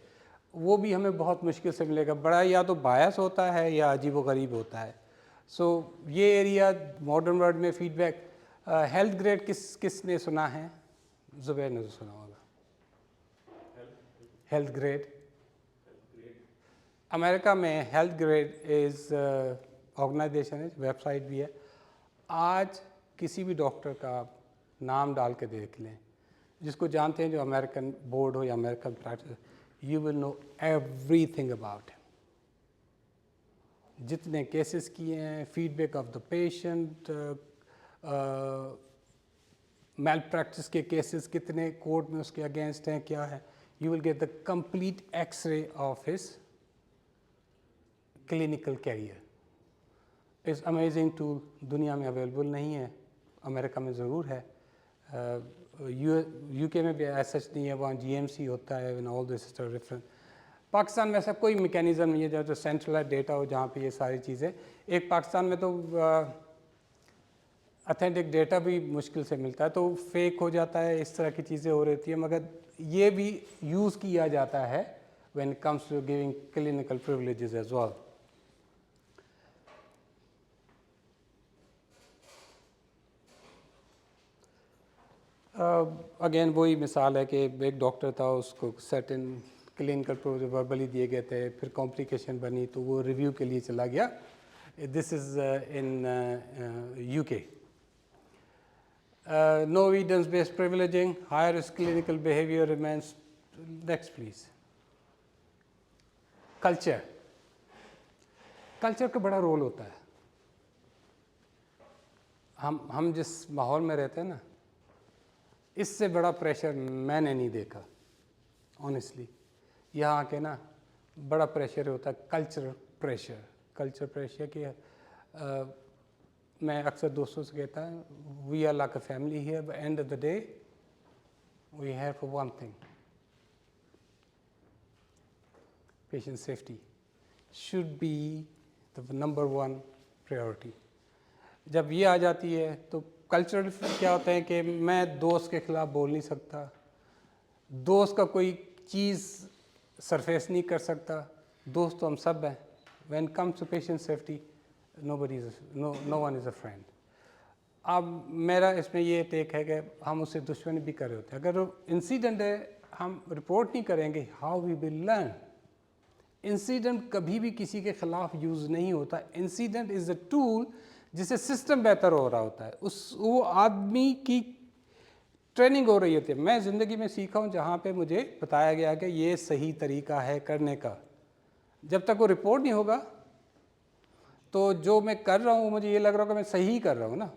वो भी हमें बहुत मुश्किल से मिलेगा, बड़ा या तो बायस होता है या अजीब व गरीब होता है। सो ये एरिया मॉडर्न वर्ल्ड में फीडबैक। हेल्थ ग्रेड किसने सुना है? ज़ुबैर ने तो सुना होगा। हेल्थ ग्रेड अमेरिका में हेल्थ ग्रेड इज़ ऑर्गेनाइजेशन है, वेबसाइट भी है। आज किसी भी डॉक्टर का नाम डाल के देख लें, जिसको जानते हैं, जो अमेरिकन बोर्ड हो या American practice, you will know everything about him. जितने केसेस किए हैं, feedback of the patient, malpractice के केसेस कितने कोर्ट में उसके अगेंस्ट हैं, क्या है। You will get the complete x-ray of his clinical career. इस अमेजिंग टूल दुनिया में अवेलेबल नहीं है, अमेरिका में ज़रूर है। यूके में भी ऐसा नहीं है, वहाँ GMC होता है, and all this is different. Pakistan में ऐसा कोई मैकेनिज़्म नहीं है जो सेंट्रलाइज डेटा हो, जहाँ पे ये सारी चीज़ें। एक पाकिस्तान में तो ऑथेंटिक डेटा भी मुश्किल से मिलता है, तो फेक हो जाता है, इस तरह की चीज़ें हो रहती है। मगर ये भी यूज़ किया जाता है when it comes to giving clinical privileges as well. Again वही मिसाल है कि एक डॉक्टर था, उसको सर्टेन क्लिनिकल प्रिविलेज वर्बली दिए गए थे, फिर कॉम्प्लिकेशन बनी तो वो रिव्यू के लिए चला गया। This is in UK। No evidence-based privileging, higher risk clinical behavior remains. Next, please. Culture. Culture का बड़ा रोल होता है। हम जिस माहौल में रहते हैं ना, इससे बड़ा प्रेशर मैंने नहीं देखा ऑनेस्टली। यहाँ आके ना बड़ा प्रेशर होता है, कल्चर प्रेशर। कल्चर प्रेशर की मैं अक्सर दोस्तों से कहता हूँ, we are like a family here, but end of the day we have for one thing, patient safety should be the number 1 priority. जब ये आ जाती है तो कल्चरल क्या होता है कि मैं दोस्त के खिलाफ बोल नहीं सकता, दोस्त का कोई चीज़ सरफेस नहीं कर सकता, दोस्त तो हम सब हैं। When comes to patient safety, no one is a friend. अब मेरा इसमें ये टेक है कि हम उससे दुश्मनी भी कर रहे होते हैं। अगर इंसिडेंट है, हम रिपोर्ट नहीं करेंगे, how we will learn. Incident कभी भी किसी के खिलाफ यूज़ नहीं होता। इंसिडेंट इज़ अ टूल जिससे सिस्टम बेहतर हो रहा होता है, वो आदमी की ट्रेनिंग हो रही होती है। मैं ज़िंदगी में सीखा हूँ जहाँ पे मुझे बताया गया कि ये सही तरीका है करने का। जब तक वो रिपोर्ट नहीं होगा तो जो मैं कर रहा हूँ मुझे ये लग रहा होगा मैं सही कर रहा हूँ ना,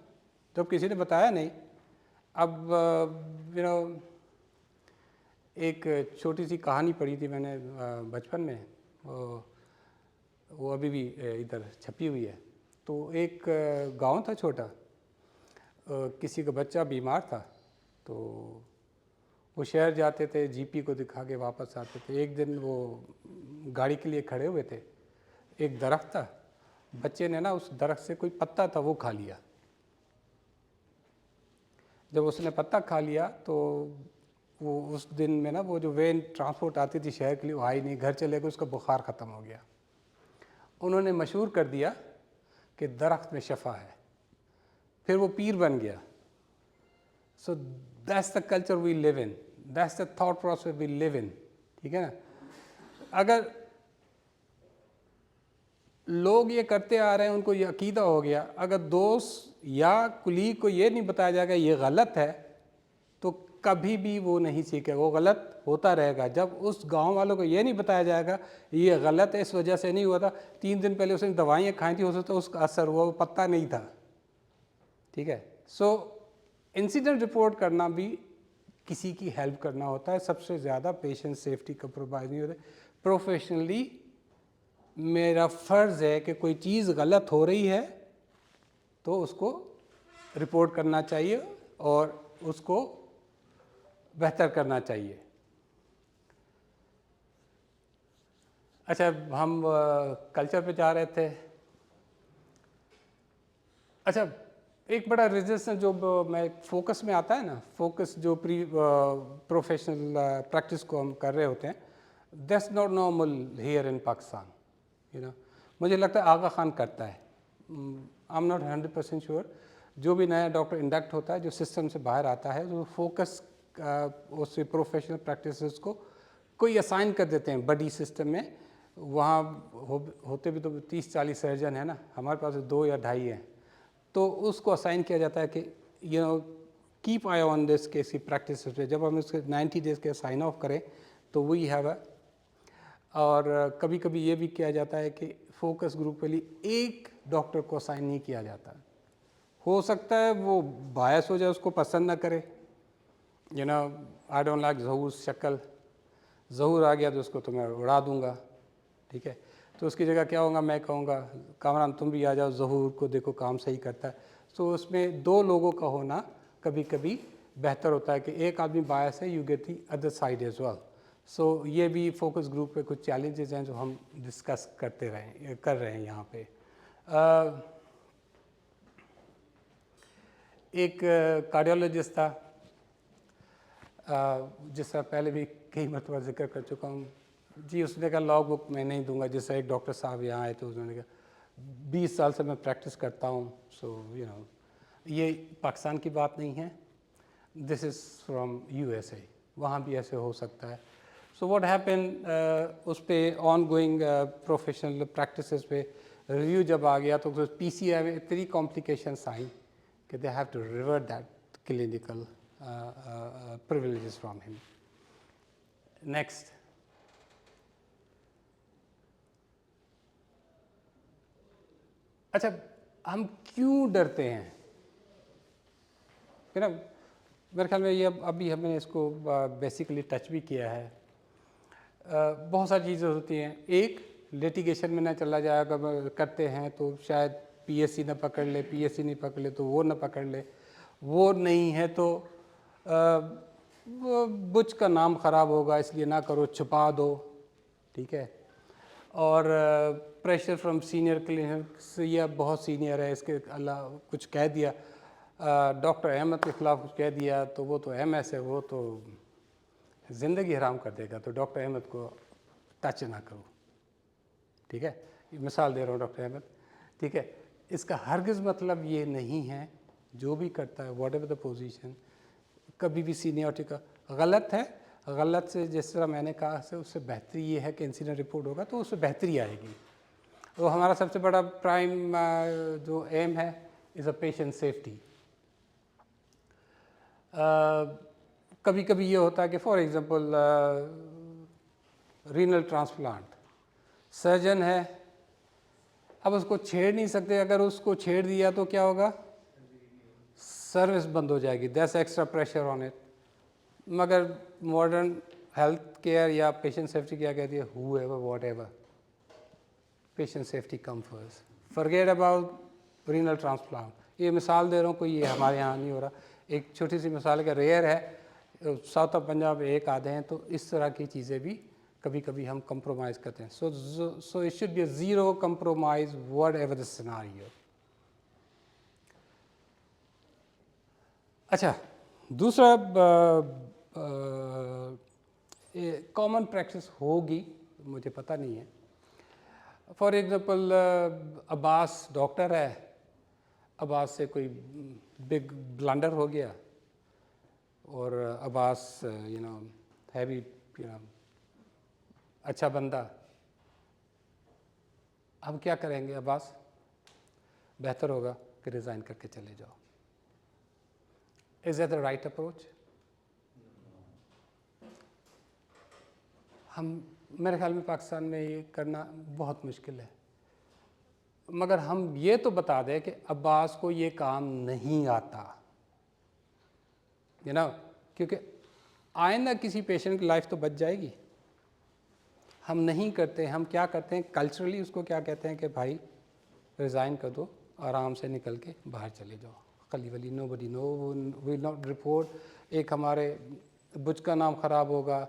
जब किसी ने बताया नहीं। अब एक छोटी सी कहानी पढ़ी थी मैंने बचपन में, वो अभी भी इधर छपी हुई है। तो एक गांव था छोटा, किसी का बच्चा बीमार था, तो वो शहर जाते थे, जीपी को दिखा के वापस आते थे। एक दिन वो गाड़ी के लिए खड़े हुए थे, एक दरख्त था, बच्चे ने ना उस दरख्त से कोई पत्ता था वो खा लिया। जब उसने पत्ता खा लिया तो वो उस दिन में ना वो जो वेन ट्रांसपोर्ट आती थी शहर के लिए, वो आई नहीं, घर चले गए, उसका बुखार ख़त्म हो गया। उन्होंने मशहूर कर दिया कि दरख्त में शफा है, फिर वो पीर बन गया। So that's the culture we live in, that's the thought process we live in, ठीक है ना। अगर लोग ये करते आ रहे हैं, उनको ये अकीदा हो गया, अगर दोस्त या कुलीग को ये नहीं बताया जाएगा ये गलत है, तो कभी भी वो नहीं सीखेगा, वो गलत होता रहेगा। जब उस गांव वालों को ये नहीं बताया जाएगा ये गलत है, इस वजह से नहीं हुआ था, 3 दिन पहले उसने दवाइयाँ खाई थी, हो सकता है उसका असर हुआ, वो पता नहीं था। ठीक है। सो इंसिडेंट रिपोर्ट करना भी किसी की हेल्प करना होता है। सबसे ज़्यादा पेशेंट सेफ्टी कंप्रोमाइज़ नहीं होता। प्रोफेशनली मेरा फ़र्ज़ है कि कोई चीज़ गलत हो रही है तो उसको रिपोर्ट करना चाहिए और उसको बेहतर करना चाहिए। अच्छा, हम कल्चर पे जा रहे थे। अच्छा, एक बड़ा रेजिस्टेंस जो मैं फोकस में आता है ना, फोकस जो प्रोफेशनल प्रैक्टिस को हम कर रहे होते हैं, that's not normal here in Pakistan, you know. मुझे लगता है आगा खान करता है, आई एम नॉट 100% श्योर। जो भी नया डॉक्टर इंडक्ट होता है, जो सिस्टम से बाहर आता है, जो फोकस उससे प्रोफेशनल प्रैक्टिसेस को कोई असाइन कर देते हैं बड़ी सिस्टम में। वहाँ होते भी तो 30-40 सर्जन है ना, हमारे पास 2 या 2.5 हैं, तो उसको असाइन किया जाता है कि you know keep I on this case की प्रैक्टिस पे। जब हम इसके 90 डेज़ के साइन ऑफ करें तो वी हैव अ, और कभी कभी ये भी किया जाता है कि फोकस ग्रुप के लिए एक डॉक्टर को असाइन नहीं किया जाता। हो सकता है वो बायस हो जाए, उसको पसंद ना करे, you know, I don't like Zahoor शक्ल, ज़हूर आ गया तो उसको तो मैं उड़ा दूंगा। ठीक है, तो उसकी जगह क्या होगा, मैं कहूँगा कामरान तुम भी आ जाओ, ज़हूर को देखो काम सही करता है। तो उसमें 2 लोगों का होना कभी कभी बेहतर होता है कि एक आदमी बायस है, you get the other side as well. So ये भी फोकस ग्रुप पे कुछ चैलेंजेस हैं जो हम डिस्कस कर रहे हैं यहाँ पे। एक कार्डियोलॉजिस्ट था, जिसका पहले भी कई मरतबा जिक्र कर चुका हूँ जी। उसने कहा लॉग बुक मैं नहीं दूंगा। जैसे एक डॉक्टर साहब यहाँ आए तो उन्होंने कहा 20 साल से मैं प्रैक्टिस करता हूँ। सो यू नो, ये पाकिस्तान की बात नहीं है, दिस इज़ फ्रॉम USA, वहाँ भी ऐसे हो सकता है। सो व्हाट हैपन, उस पर ऑन गोइंग प्रोफेशनल प्रैक्टिसेस पे रिव्यू जब आ गया तो PCI में इतनी कॉम्प्लिकेशंस आई कि they have to revert that clinical privileges from him. Next. अच्छा, हम क्यों डरते हैं? ना, मेरे ख्याल में ये अभी हमने इसको बेसिकली टच भी किया है। बहुत सारी चीज़ें होती हैं। एक, लिटिगेशन में ना चला जाए, अगर करते हैं तो शायद PSC ना पकड़ ले, PSC नहीं पकड़ ले तो वो ना पकड़ ले, वो नहीं है तो वो बुच का नाम ख़राब होगा, इसलिए ना करो, छुपा दो। ठीक है। और प्रेशर फ्रॉम सीनियर क्लिनिक्स, या बहुत सीनियर है, इसके अलावा कुछ कह दिया, डॉक्टर अहमद के ख़िलाफ़ कुछ कह दिया तो वो तो MS है, वो तो ज़िंदगी हराम कर देगा, तो डॉक्टर अहमद को टच ना करो। ठीक है, मिसाल दे रहा हूँ डॉक्टर अहमद। ठीक है, इसका हरगिज़ मतलब ये नहीं है जो भी करता है वॉट एवर द पोजीशन, कभी भी सीनियरिटी का गलत है। गलत से जिस तरह मैंने कहा से उससे बेहतरी ये है कि इंसिडेंट रिपोर्ट होगा तो उससे बेहतरी आएगी। तो हमारा सबसे बड़ा प्राइम जो एम है इज़ अ पेशेंट सेफ्टी। कभी कभी ये होता है कि for example renal transplant, surgeon है, अब उसको छेड़ नहीं सकते, अगर उसको छेड़ दिया तो क्या होगा, सर्विस बंद हो जाएगी, that's extra pressure on it. मगर मॉडर्न हेल्थ केयर या पेशेंट सेफ्टी क्या कहती है, whoever whatever, patient safety come first, forget about renal transplant. ये मिसाल दे रहा हूँ, कोई ये हमारे यहाँ नहीं हो रहा, एक छोटी सी मिसाल है कि रेयर है, साउथ ऑफ पंजाब एक आधे हैं, तो इस तरह की चीज़ें भी कभी कभी हम कंप्रोमाइज़ करते हैं। So it should be zero compromise what ever the scenario. अच्छा, दूसरा कॉमन प्रैक्टिस होगी, मुझे पता नहीं है। फॉर एग्ज़ाम्पल अब्बास डॉक्टर है, अब्बास से कोई बिग ब्लंडर हो गया और Abbas you know heavy you know अच्छा बंदा, अब क्या करेंगे अब्बास? बेहतर होगा कि रिज़ाइन करके चले जाओ। Is that the right approach? हम मेरे ख्याल में पाकिस्तान में ये करना बहुत मुश्किल है, मगर हम ये तो बता दें कि अब्बास को ये काम नहीं आता, यू नो, क्योंकि आइंदा किसी पेशेंट की लाइफ तो बच जाएगी। हम नहीं करते, हम क्या करते हैं कल्चरली, उसको क्या कहते हैं कि भाई रिज़ाइन कर दो, आराम से निकल के बाहर चले जाओ, खली वली, nobody no will not report. एक हमारे बुच का नाम ख़राब होगा,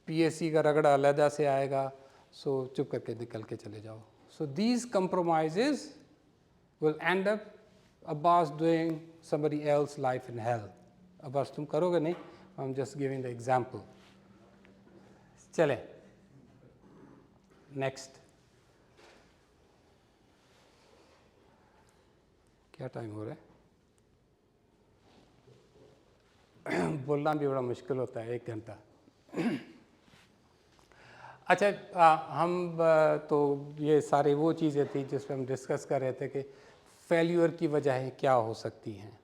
पीएससी का रगड़ा अलहदा से आएगा, सो चुप करके निकल के चले जाओ। So these compromises will end up Abbas doing somebody else life in hell. Abbas तुम करोगे नहीं, I am just giving the example. चलें नेक्स्ट। क्या टाइम हो रहा है? बोलना भी बड़ा मुश्किल होता है, 1 घंटा। अच्छा, तो ये सारे वो चीज़ें थी जिस पर हम डिस्कस कर रहे थे कि फेल्यूर की वजहें क्या हो सकती हैं।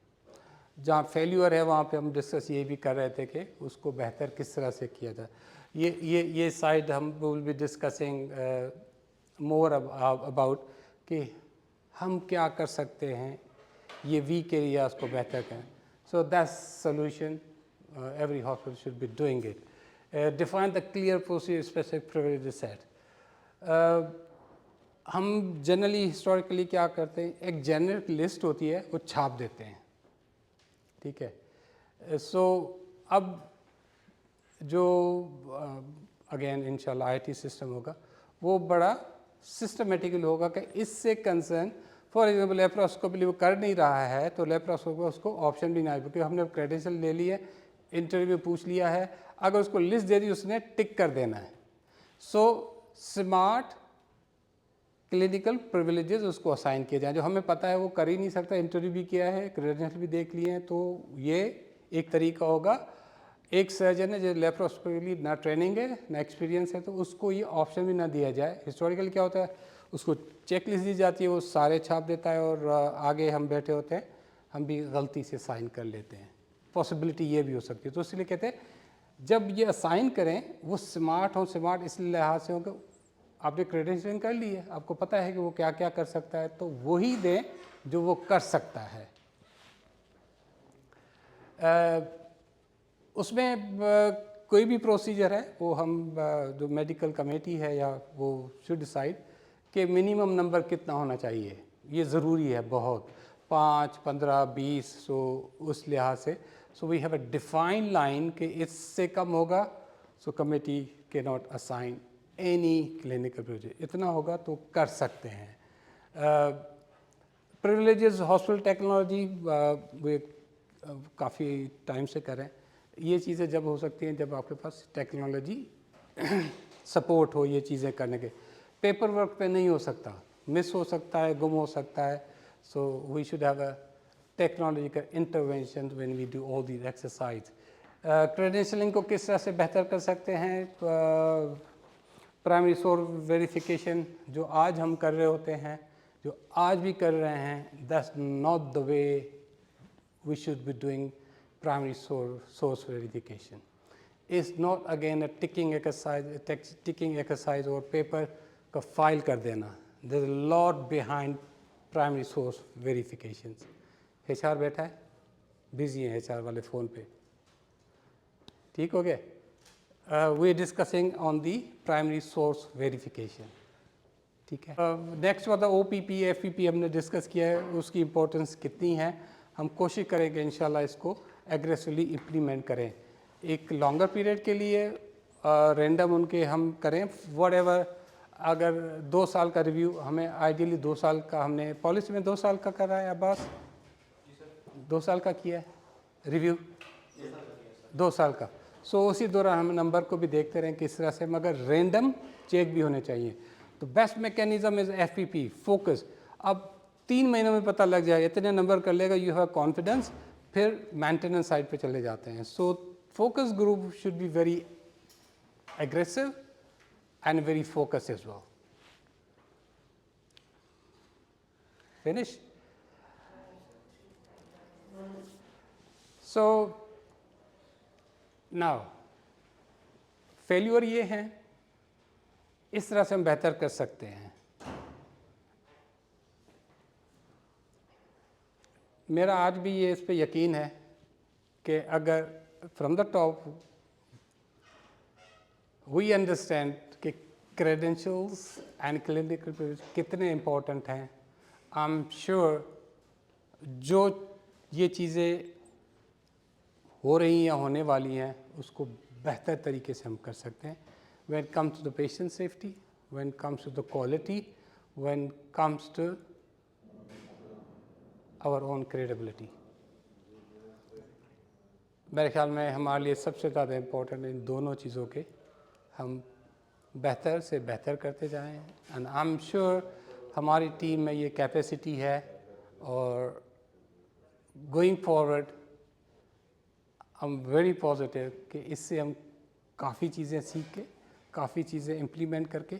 जहाँ फेल्यूर है वहाँ पे हम डिस्कस ये भी कर रहे थे कि उसको बेहतर किस तरह से किया जाए। ये साइड हम will be discussing more about कि हम क्या कर सकते हैं ये वीक एरियाज़ को बेहतर करें। So that's solution, every hospital should be doing it. Define the clear procedure specific privilege set. हम जनरली हिस्टोरिकली क्या करते हैं, एक जेनरिक लिस्ट होती है, वो छाप देते हैं, ठीक है। सो अब जो अगेन इंशाल्लाह आईटी सिस्टम होगा वो बड़ा सिस्टमेटिकल होगा कि इससे कंसर्न, फॉर एग्जांपल लेप्रोस्कोपी वो कर नहीं रहा है तो लेप्रोस्कोपी उसको ऑप्शन भी ना, क्योंकि हमने क्रेडेंशियल ले लिए, इंटरव्यू पूछ लिया है, अगर उसको लिस्ट दे दी उसने टिक कर देना है। सो स्मार्ट क्लिनिकल प्रिविलेजेस उसको असाइन किए जाएँ, जो हमें पता है वो कर ही नहीं सकता, इंटरव्यू भी किया है, क्रेडेंशियल भी देख लिए हैं, तो ये एक तरीका होगा। एक सर्जन है जो लेप्रोस्कोपी ना ट्रेनिंग है ना एक्सपीरियंस है, तो उसको ये ऑप्शन भी ना दिया जाए। हिस्टोरिकल क्या होता है, उसको चेक लिस्ट दी जाती है, वो सारे छाप देता है और आगे हम बैठे होते हैं, हम भी गलती से साइन कर लेते हैं। पॉसिबिलिटी ये भी हो सकती है, तो इसलिए कहते हैं जब ये असाइन करें वो स्मार्ट हो। स्मार्ट इस लिहाज से हो कि आपने क्रेडेंशियलिंग कर ली है, आपको पता है कि वो क्या क्या कर सकता है, तो वही दें जो वो कर सकता है। उसमें कोई भी प्रोसीजर है वो हम जो मेडिकल कमेटी है या वो शुड डिसाइड कि मिनिमम नंबर कितना होना चाहिए। ये ज़रूरी है बहुत, 5, 15, 20। सो उस लिहाज से so we have a defined line कि इससे कम होगा सो कमेटी के not assign any clinical project, इतना होगा तो कर सकते हैं। प्रिविलेजेस हॉस्पिटल टेक्नोलॉजी वे काफ़ी टाइम से करें। ये चीज़ें जब हो सकती हैं जब आपके पास टेक्नोलॉजी सपोर्ट हो ये चीज़ें करने के। पेपर वर्क पे नहीं हो सकता, मिस हो सकता है, गुम हो सकता है। So we should have a technological intervention when we do all these exercise. Credentialing को किस तरह से बेहतर कर सकते हैं? प्राइमरी सोर्स वेरिफिकेशन जो आज हम कर रहे होते हैं, जो आज भी कर रहे हैं, that's not the way we should be doing primary source verification. It's not again a ticking exercise or paper का फाइल कर देना. There's a lot behind primary source verifications. HR बैठा है, बिजी है HR वाले फ़ोन पे, ठीक हो गया? We are discussing on the primary source verification. ठीक है। नेक्स्ट वाला OPP FPP हमने डिस्कस किया है, उसकी इम्पोर्टेंस कितनी है। हम कोशिश करेंगे इंशाल्लाह इसको एग्रेसिवली इम्प्लीमेंट करें। एक लॉन्गर पीरियड के लिए रैंडम उनके हम करें व्हाटएवर। अगर 2 साल का रिव्यू, हमें आइडियली 2 साल का, हमने पॉलिसी में 2 साल का करा है अब्बास, 2 साल का किया है रिव्यू, 2 साल का। सो उसी दौरान हम नंबर को भी देखते रहें किस तरह से, मगर रैंडम चेक भी होने चाहिए। तो best mechanism is FPP focus. अब 3 महीनों में पता लग जाए, इतने नंबर कर लेगा, यू हैव कॉन्फिडेंस, फिर मेंटेनेंस साइड पे चले जाते हैं। So focus group should be very aggressive and very focused as well. Finish? So now failure ये हैं, इस तरह से हम बेहतर कर सकते हैं. मेरा आज भी ये इस पे यकीन है कि अगर from the top we understand कि क्रेडेंशियल्स एंड क्लिनिकल कितने इम्पोर्टेंट हैं, आई एम श्योर जो ये चीज़ें हो रही या होने वाली हैं उसको बेहतर तरीके से हम कर सकते हैं. When it comes to the patient safety, when it comes to the quality, when it comes to our own credibility. मेरे ख्याल में हमारे लिए सबसे ज़्यादा इम्पोर्टेंट इन दोनों चीज़ों के हम बेहतर से बेहतर करते जाएं. एंड आई एम श्योर हमारी टीम में ये कैपेसिटी है और going forward I am very positive कि इससे हम काफ़ी चीज़ें सीख के, काफ़ी चीज़ें इम्प्लीमेंट करके,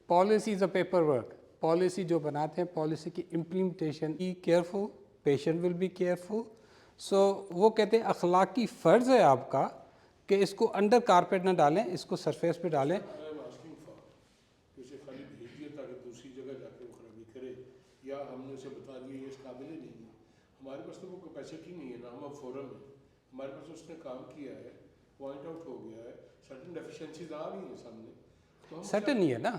policy is a paper work, policy जो बनाते हैं पॉलिसी की implementation be careful, patient will be careful. So वो कहते हैं अखलाकी फ़र्ज़ है आपका कि इसको अंडर कारपेट ना डालें, इसको सरफेस पे डालें. उसे खाली भेज दिया ताकि दूसरी जगह जाके वो खराबी करे, या हमने उसे बता दिया ये इस काबिल ही नहीं है. हमारे पास तो वो कैपेसिटी नहीं है ना, हम अब फोरम है, हमारे पास उसने काम किया है, पॉइंट आउट हो गया है, सर्टेन डेफिशिएंसीज आ रही हैं सामने. तो सर्टेन नहीं है ना,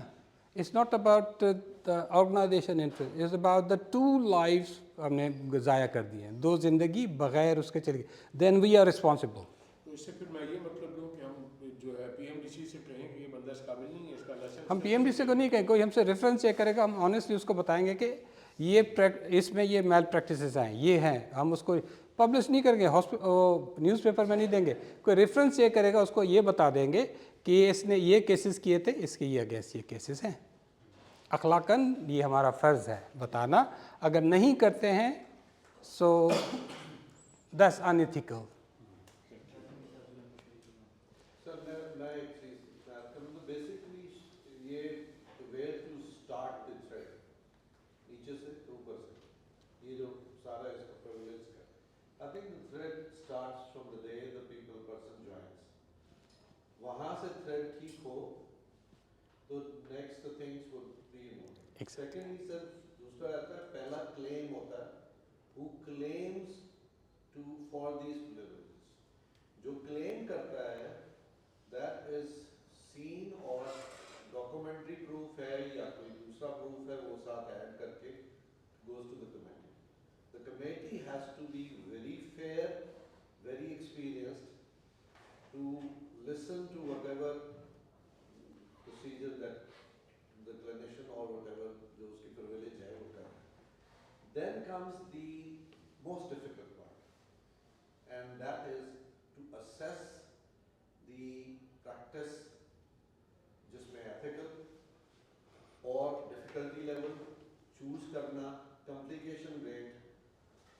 it's not about the organisation interest, it's about the 2 lives हमने ज़ाया कर दिए हैं, 2 ज़िंदगी बगैर उसके चली गई. Then we are responsible. तो इससे फिर मैं ये मतलब लूँ कि हम जो है पीएमडीसी से कहें कि ये बंदा इस काबिल नहीं है, इसका लाइसेंस. हम पीएमडीसी को नहीं कहें, कोई हमसे रेफरेंस चेक करेगा, हम ऑनेस्टली उसको बताएंगे कि ये इसमें ये मैल प्रैक्टिसेस हैं, ये हैं, हम उसको पब्लिश नहीं करेंगे, न्यूज़पेपर में नहीं देंगे. कोई रेफरेंस चेक करेगा, उसको ये बता देंगे कि इसने ये केसेस किए थे, इसके ये अगेंस्ट ये केसेस हैं. अखलाकन ये हमारा फ़र्ज़ है बताना. अगर नहीं करते हैं सो दैट्स अनएथिकल. मैं एक चीज़ बात करूँ तो बेसिकली ये where to start the thread, नीचे से ऊपर से, ये जो सारा इसका प्रिविलेज का, I think the thread starts from the day the people person joins. वहाँ से थ्रेड ठीक हो तो next things would be moving. Secondly sir दूसरा आता है, पहला क्लेम होता है, who claims to for these privileges. जो क्लेम करता है दैट इज सीन और डॉक्यूमेंट्री प्रूफ है या कोई दूसरा प्रूफ है वो साथ ऐड करके goes to the committee. The committee has to be very fair, very experienced to listen to whatever procedure that the clinician और व्हाटएवर जो उसकी प्रिविलेज है वो कर. Then comes the most difficult part and that is to assess the practice जिसमें ethical और difficulty level choose करना, complication rate.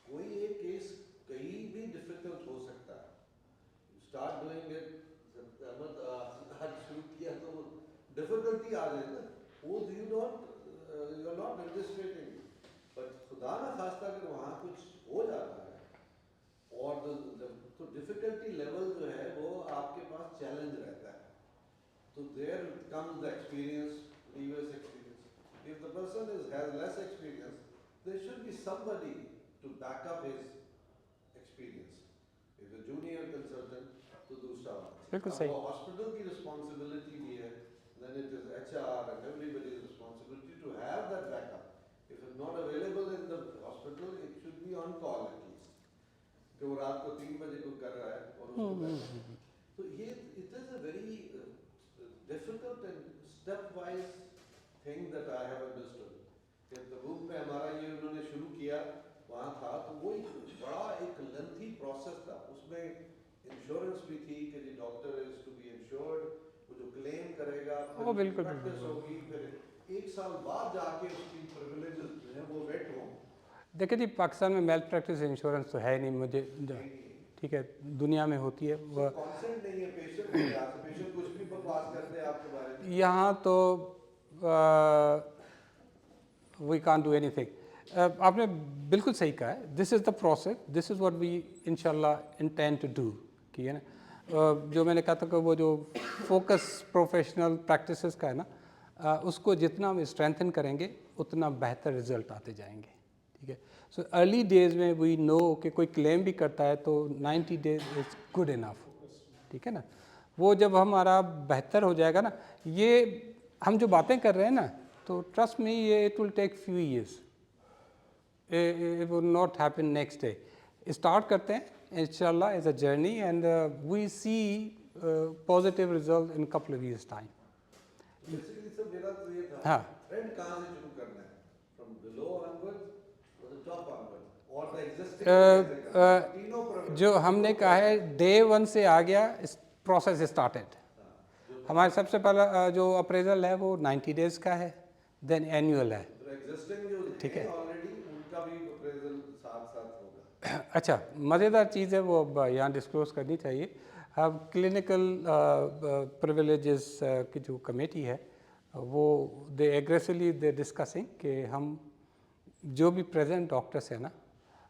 कोई एक केस कहीं भी difficult हो सकता है. You start doing it, आज शुरू किया तो difficulty आ जाए ना, वो you're not administrating. But खुदा ना खास्ता अगर वहाँ कुछ हो जाता है और तो डिफिकल्टी लेवल जो है वो आपके पास चैलेंज रहता है. तो there comes the experience, previous experience. If the person has less experience there should be somebody to back up his experience. If a junior consultant तो दूसरा बिल्कुल सही. हॉस्पिटल की रिस्पॉन्सिबिलिटी भी है, then it is HR and everybody's responsibility to have that backup. If it not available in the hospital it should be on call at least, कि वो रात को 3 बजे को कर रहा है और उसको तो ये it is a very difficult and step wise thing that I have understood. कि तबूक में हमारा ये उन्होंने शुरू किया वहाँ था तो वो एक बड़ा एक लेंथी प्रोसेस था. उसमें इंश्योरेंस भी थी कि जी doctor is to be insured, वो जो क्लेम करेगा वो बिल्कुल प्रैक्टिस होगी, फिर 1 साल बाद जाके उसकी प्रिविलेजेस जो है वो वेट हों. देखिए जी, पाकिस्तान में मेल प्रैक्टिस इंश्योरेंस तो है नहीं, मुझे ठीक है दुनिया में होती है वो कॉन्सेंट नहीं है पेशेंट के, पेशेंट कुछ भी पास करते हैं आपके बारे में? यहाँ तो वी कांट डू एनीथिंग। आपने बिल्कुल सही कहा है, this is the process, this is what we इंशाल्लाह इंटेंड टू डू, कि है ना। जो मैंने कहा था कि वो जो फोकस प्रोफेशनल प्रैक्टिसेस का है ना, उसको जितना हम स्ट्रेंथन करेंगे उतना बेहतर रिजल्ट आते जाएंगे, ठीक है। सो अर्ली डेज में वी नो कि कोई क्लेम भी करता है तो 90 डेज इज़ गुड इनफ, ठीक है ना। वो जब हमारा बेहतर हो जाएगा ना, ये हम जो बातें कर रहे हैं ना, तो ट्रस्ट मी ये it will take few years, it will not happen next day. Start करते हैं इंशाल्लाह as a journey and we see positive result in couple of years time. Basically सब मेरा तो ये था, हाँ। ट्रेंड कहाँ से शुरू करना है? फ्रॉम बिलो ऑनवर्ड्स और द टॉप ऑनवर्ड्स और द एग्जिस्टिंग तीनों पर जो हमने कहा है डे 1 से आ गया, प्रोसेस स्टार्टेड। हमारे सबसे पहला जो अप्रेजल है वो 90 डेज़ का है, देन एनुअल है। एग्जिस्टिंग जो ठीक है। ऑलरेडी उनका भी अप्रेजल साथ साथ होगा। अच्छा, मज़ेदार चीज़ है वो अब यहाँ डिस्क्लोज करनी चाहिए। अब क्लिनिकल प्रिविलेजेस की जो कमेटी है वो दे एग्रेसिवली दे डिस्कसिंग कि हम जो भी प्रेजेंट डॉक्टर्स हैं ना,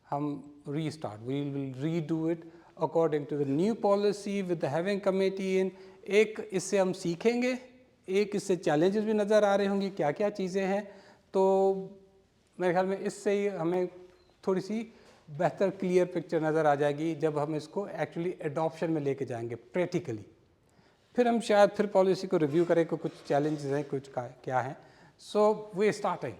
हम restart, we will redo it according to the new policy with the having committee in. एक इससे हम सीखेंगे, एक इससे चैलेंजेस भी नज़र आ रहे होंगे क्या क्या चीज़ें हैं, तो मेरे ख्याल में इससे ही हमें थोड़ी सी बेहतर क्लियर पिक्चर नज़र आ जाएगी जब हम इसको एक्चुअली एडॉप्शन में लेके जाएंगे प्रैक्टिकली। फिर हम शायद फिर पॉलिसी को रिव्यू करें कि कुछ चैलेंजेस हैं, कुछ क्या हैं। So we starting